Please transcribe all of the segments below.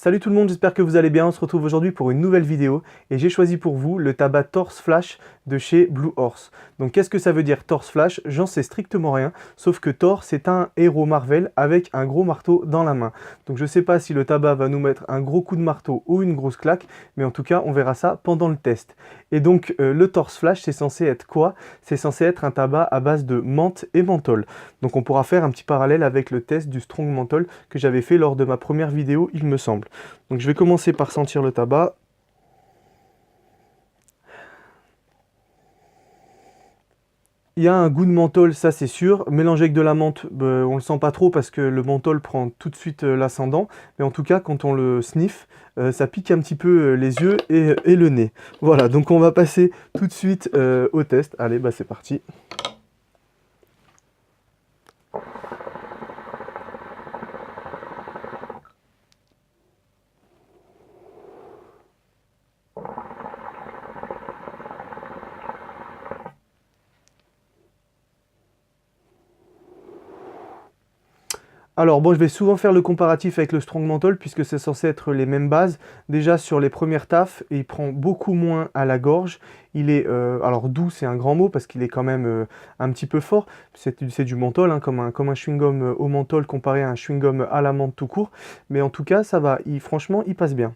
Salut tout le monde, j'espère que vous allez bien. On se retrouve aujourd'hui pour une nouvelle vidéo et j'ai choisi pour vous le tabac Torse Flash de chez Blue Horse. Donc qu'est-ce que ça veut dire Torse Flash? J'en sais strictement rien, sauf que Thor c'est un héros Marvel avec un gros marteau dans la main. Donc je sais pas si le tabac va nous mettre un gros coup de marteau ou une grosse claque, mais en tout cas on verra ça pendant le test. Et donc le Torse Flash c'est censé être quoi? C'est censé être un tabac à base de menthe et menthol. Donc on pourra faire un petit parallèle avec le test du Strong Menthol que j'avais fait lors de ma première vidéo il me semble. Donc je vais commencer par sentir le tabac. Il y a un goût de menthol, ça c'est sûr. Mélangé avec de la menthe, on le sent pas trop parce que le menthol prend tout de suite l'ascendant. Mais en tout cas, quand on le sniffe, ça pique un petit peu les yeux et le nez. Voilà, donc on va passer tout de suite au test. Allez, bah c'est parti. Alors bon, je vais souvent faire le comparatif avec le Strong Menthol puisque c'est censé être les mêmes bases. Déjà sur les premières tafs, il prend beaucoup moins à la gorge. Il est, alors doux c'est un grand mot parce qu'il est quand même un petit peu fort. C'est du menthol, hein, comme un chewing-gum au menthol comparé à un chewing-gum à la menthe tout court. Mais en tout cas ça va, franchement il passe bien.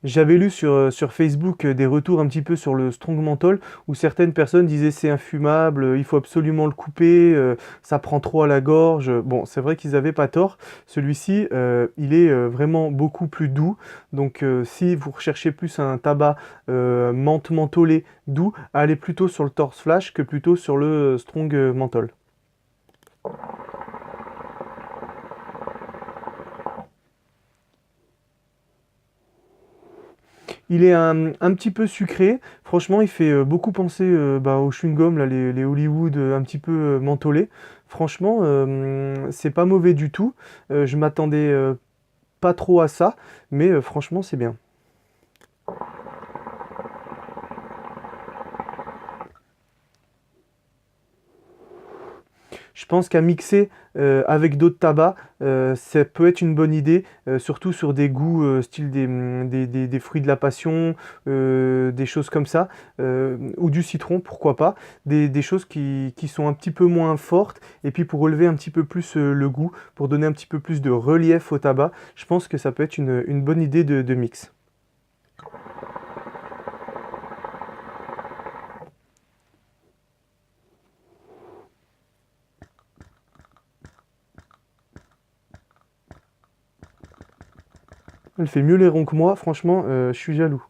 J'avais lu sur Facebook des retours un petit peu sur le Strong Menthol où certaines personnes disaient c'est infumable, il faut absolument le couper, ça prend trop à la gorge. Bon, c'est vrai qu'ils avaient pas tort. Celui-ci, il est vraiment beaucoup plus doux. Donc si vous recherchez plus un tabac menthe mentholé doux, allez plutôt sur le Torse Flash que plutôt sur le Strong Menthol. Il est un petit peu sucré. Franchement, il fait beaucoup penser aux chewing-gum, là, les Hollywood un petit peu mentholés. Franchement, c'est pas mauvais du tout. Je m'attendais pas trop à ça, mais franchement, c'est bien. Je pense qu'à mixer avec d'autres tabacs, ça peut être une bonne idée, surtout sur des goûts style des fruits de la passion, des choses comme ça, ou du citron, pourquoi pas, des choses qui sont un petit peu moins fortes, et puis pour relever un petit peu plus le goût, pour donner un petit peu plus de relief au tabac, je pense que ça peut être une bonne idée de mix. Elle fait mieux les ronds que moi, franchement, je suis jaloux.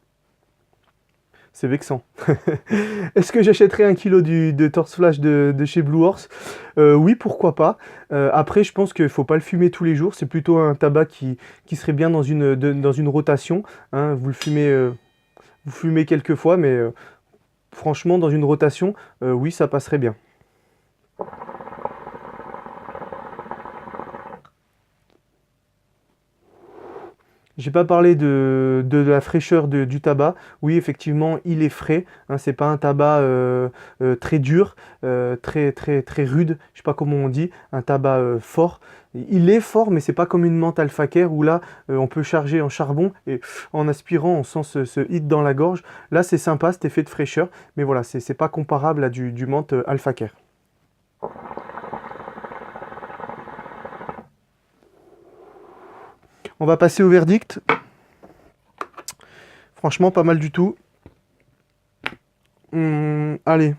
C'est vexant. Est-ce que j'achèterais un kilo de Torse Flash de chez Blue Horse? Oui, pourquoi pas. Après, je pense qu'il ne faut pas le fumer tous les jours. C'est plutôt un tabac qui serait bien dans une rotation, hein. Vous fumez quelques fois, mais franchement, dans une rotation, oui, ça passerait bien. J'ai pas parlé de la fraîcheur du tabac. Oui, effectivement, il est frais, hein, c'est pas un tabac très dur, très rude. Je sais pas comment on dit. Un tabac fort. Il est fort, mais c'est pas comme une menthe Alpha Care où là, on peut charger en charbon et en aspirant, on sent ce hit dans la gorge. Là, c'est sympa, cet effet de fraîcheur, mais voilà, c'est pas comparable à du menthe Alpha Care. On va passer au verdict. Franchement, pas mal du tout. Allez,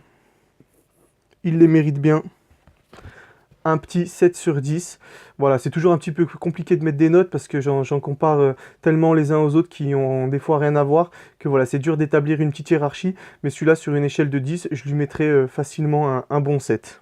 il les mérite bien. Un petit 7 sur 10. Voilà, c'est toujours un petit peu compliqué de mettre des notes parce que j'en compare tellement les uns aux autres qui ont des fois rien à voir que voilà, c'est dur d'établir une petite hiérarchie. Mais celui-là, sur une échelle de 10, je lui mettrais facilement un bon 7.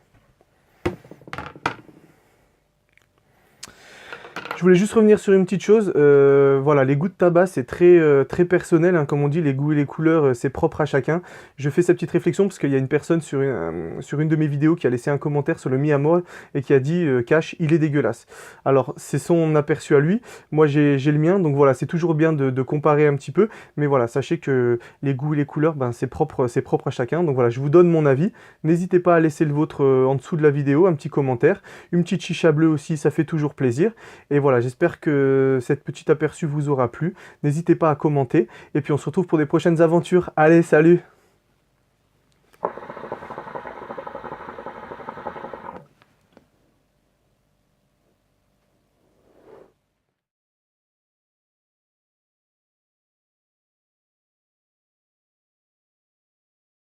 Je voulais juste revenir sur une petite chose. Voilà, les goûts de tabac, c'est très personnel, hein, comme on dit, les goûts et les couleurs, c'est propre à chacun. Je fais cette petite réflexion parce qu'il y a une personne sur une de mes vidéos qui a laissé un commentaire sur le Mi Amor et qui a dit Cash, il est dégueulasse. Alors, c'est son aperçu à lui. Moi, j'ai le mien, donc voilà, c'est toujours bien de comparer un petit peu. Mais voilà, sachez que les goûts et les couleurs, ben, c'est propre à chacun. Donc voilà, je vous donne mon avis. N'hésitez pas à laisser le vôtre en dessous de la vidéo, un petit commentaire. Une petite chicha bleue aussi, ça fait toujours plaisir. Et voilà, j'espère que cette petite aperçu vous aura plu. N'hésitez pas à commenter. Et puis on se retrouve pour des prochaines aventures. Allez, salut!